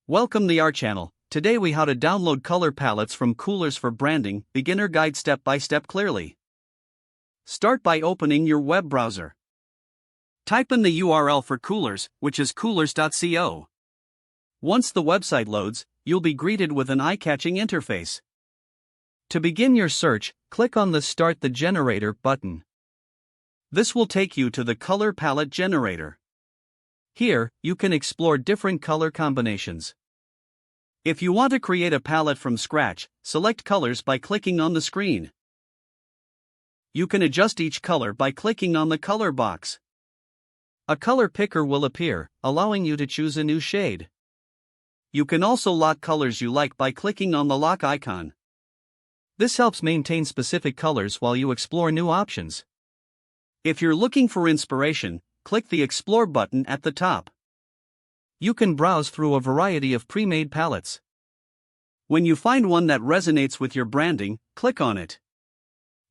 Welcome to our channel. Today we how to download color palettes from Coolors for branding, beginner guide step by step clearly. Start by opening your web browser. Type in the URL for Coolors, which is coolors.co. Once the website loads, you'll be greeted with an eye-catching interface. To begin your search, click on the Start the Generator button. This will take you to the color palette generator. Here, you can explore different color combinations. If you want to create a palette from scratch, select colors by clicking on the screen. You can adjust each color by clicking on the color box. A color picker will appear, allowing you to choose a new shade. You can also lock colors you like by clicking on the lock icon. This helps maintain specific colors while you explore new options. If you're looking for inspiration, click the Explore button at the top. You can browse through a variety of pre-made palettes. When you find one that resonates with your branding, click on it.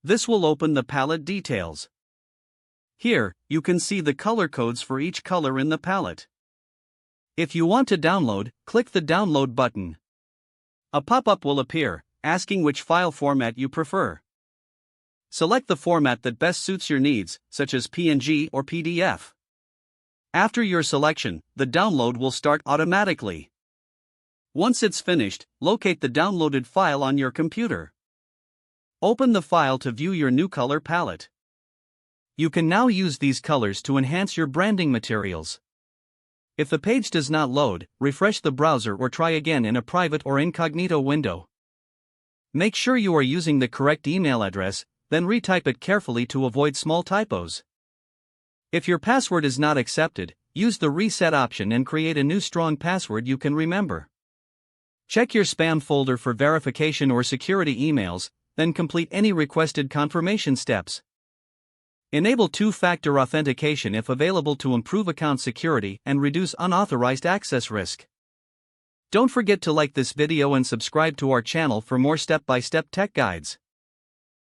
This will open the palette details. Here, you can see the color codes for each color in the palette. If you want to download, click the Download button. A pop-up will appear, asking which file format you prefer. Select the format that best suits your needs, such as PNG or PDF. After your selection, the download will start automatically. Once it's finished, locate the downloaded file on your computer. Open the file to view your new color palette. You can now use these colors to enhance your branding materials. If the page does not load, refresh the browser or try again in a private or incognito window. Make sure you are using the correct email address, then retype it carefully to avoid small typos. If your password is not accepted, use the reset option and create a new strong password you can remember. Check your spam folder for verification or security emails, then complete any requested confirmation steps. Enable two-factor authentication if available to improve account security and reduce unauthorized access risk. Don't forget to like this video and subscribe to our channel for more step-by-step tech guides.